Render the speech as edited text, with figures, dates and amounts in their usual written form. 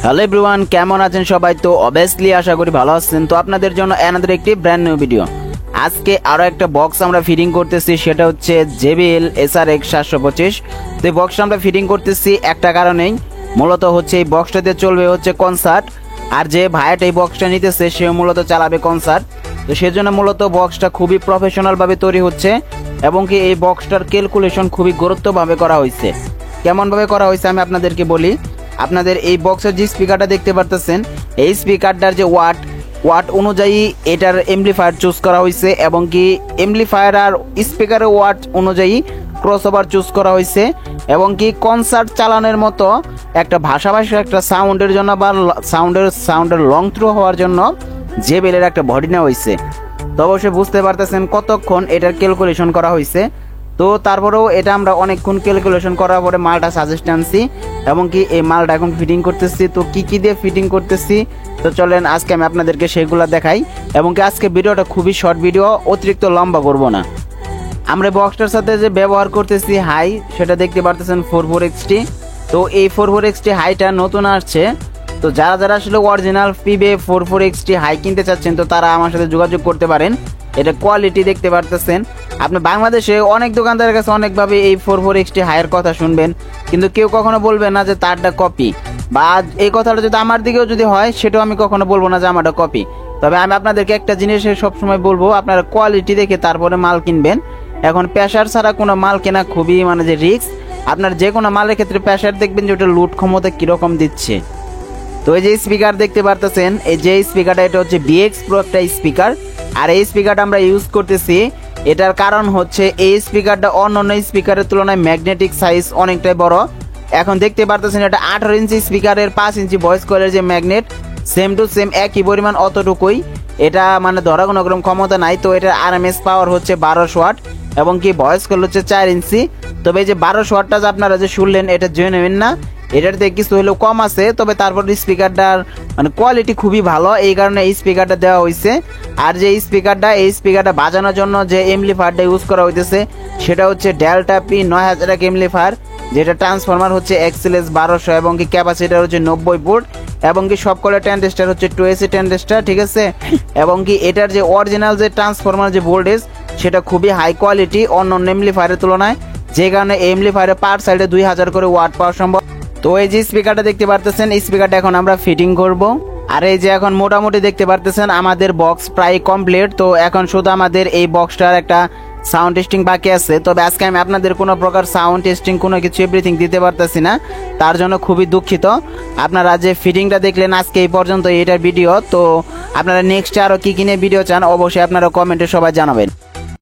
Hello everyone, কেমন আছেন সবাই? তো অবভিয়াসলি আশা করি ভালো আছেন। তো আপনাদের জন্য অ্যানাদার একটি ব্র্যান্ড নিউ ভিডিও। আজকে আরো একটা বক্স আমরা ফিটিং করতেছি, সেটা হচ্ছে JBL SRX 725। তো এই বক্সটা আমরা ফিটিং করতেছি একটা কারণেই, মূলত হচ্ছে এই বক্সটাতে চলবে হচ্ছে কনসার্ট, আর যে ভাইয়াটা এই বক্সটা নিতেছে সে মূলত চালাবে কনসার্ট। তো সেজন্য মূলত বক্সটা খুবই প্রফেশনাল ভাবে তৈরি হচ্ছে, এবং কি এই বক্সটার ক্যালকুলেশন খুবই গুরুত্বভাবে করা হয়েছে। কেমন ভাবে করা হয়েছে আমি আপনাদেরকে বলি। আপনাদের এই বক্সের যে স্পিকারটা দেখতে পারতেছেন, এই স্পিকারটার যে ওয়াট অনুযায়ী এটার এমপ্লিফায়ার চুজ করা হয়েছে, এবং কি এমপ্লিফায়ার আর স্পিকারের ওয়াট অনুযায়ী ক্রসওভার চুজ করা হয়েছে, এবং কি কনসার্ট চালানোর মতো একটা ভাষাভাষী একটা সাউন্ডের জন্য বা সাউন্ডের লং থ্রু হওয়ার জন্য JBL এর একটা বডি নেওয়া হয়েছে। তো অবশ্যই বুঝতে পারতেছেন কতক্ষণ এটার ক্যালকুলেশন করা হয়েছে। তো তারপরেও এটা আমরা অনেকক্ষণ ক্যালকুলেশন করার পরে মালটা সাজেস্ট আনছি, এবং কি এই মালটা এখন ফিটিং করতেছি। তো কি দিয়ে ফিটিং করতেছি, তো চলেন আজকে আমি আপনাদেরকে সেগুলো দেখাই। এবং কি আজকে ভিডিওটা খুবই শর্ট ভিডিও, অতিরিক্ত লম্বা করব না। আমরা বক্সটার সাথে যে ব্যবহার করতেছি হাই, সেটা দেখতে পারতেছেন 44XT। তো এই 44XT হাইটা নতুন আসছে। তো যারা আসলে অরিজিনাল পিবে 44XT হাই কিনতে চাচ্ছেন, তো তারা আমার সাথে যোগাযোগ করতে পারেন। এটা কোয়ালিটি দেখতে পারতেছেন। আপনি বাংলাদেশে অনেক দোকানদারের কাছে অনেকভাবে এই 44XT হাইয়ের কথা শুনবেন, কিন্তু কেউ কখনো বলবে না যে তারটা কপি, বা এই কথাটা যদি আমার দিকেও যদি হয় সেটাও আমি কখনো বলবো না যে আমারটা কপি। তবে আমি আপনাদেরকে একটা জিনিস সবসময় বলবো, আপনারা কোয়ালিটি দেখে তারপরে মাল কিনবেন। এখন প্রেসার ছাড়া কোনো মাল কেনা খুবই যে রিস্ক। আপনার যে কোনো মালের ক্ষেত্রে প্রেসার দেখবেন যে ওটা লুট ক্ষমতা কীরকম দিচ্ছে। তো এই যে স্পিকার দেখতে পারতেছেন, এই যে স্পিকারটা এটা হচ্ছে BX Pro একটা স্পিকার, আর এই স্পিকারটা আমরা ইউজ করতেছি। এটার কারণ হচ্ছে এই স্পিকারটা অন্যান্য স্পিকারের তুলনায় ম্যাগনেটিক সাইজ অনেকটাই বড়। এখন দেখতে পারতেছেন এটা 18 ইঞ্চি স্পিকারের 5 ইঞ্চি ভয়েস কয়েলের যে ম্যাগনেট, সেম টু সেম একই পরিমাণ অতটুকুই। এটা ধরা কোনো রকম ক্ষমতা নাই। তো এটার RMS পাওয়ার হচ্ছে 1200 ওয়াট, এবং কি ভয়েস কয়েল হচ্ছে 4 ইঞ্চি। তবে এই যে 1200 ওয়াটটা যে আপনারা যে শুনলেন, এটা জেনুইন না, এটার থেকে কিছু হলেও কম আছে। তবে তারপর স্পিকারটার কোয়ালিটি খুবই ভালো, এই কারণে এই স্পিকারটা দেওয়া হয়েছে। আর যে এই স্পিকারটা বাজানোর জন্য যে এমপ্লিফায়ারটা ইউজ করা হইতেছে, সেটা হচ্ছে ডেল্টা P 9000 এমপ্লিফায়ার, যেটা ট্রান্সফরমার হচ্ছে XLS 1200, এবং কি ক্যাপাসিটার হচ্ছে 90 ভোল্ট, এবং কি সবকটা ট্রানজিস্টর হচ্ছে 2AC ট্রানজিস্টর, ঠিক আছে। এবং কি এটার যে অরিজিনাল যে ট্রান্সফরমার যে ভোল্টেজ, সেটা খুবই হাই কোয়ালিটি অন্য এমপ্লিফায়ারের তুলনায়, যে কারণে এমপ্লিফায়ারের পার সাইডে 2000 করে ওয়াট পাওয়া সম্ভব। তো এই যে স্পিকারটা দেখতে পারতেছেন, এই স্পিকারটা এখন আমরা ফিটিং করব। আর এই যে এখন মোটামুটি দেখতে পারতেছেন আমাদের বক্স প্রায় কমপ্লিট। তো এখন শুধু আমাদের এই বক্সটার একটা সাউন্ড টেস্টিং বাকি আছে। তবে আজকে আমি আপনাদের কোনো প্রকার সাউন্ড টেস্টিং কোনো কিছু এভরিথিং দিতে পারতেছি না, তার জন্য খুবই দুঃখিত। আপনারা যে ফিটিংটা দেখলেন আজকে এই পর্যন্ত এটার ভিডিও। তো আপনারা নেক্সট আরও কী কিনে ভিডিও চান, অবশ্যই আপনারা কমেন্টে সবাই জানাবেন।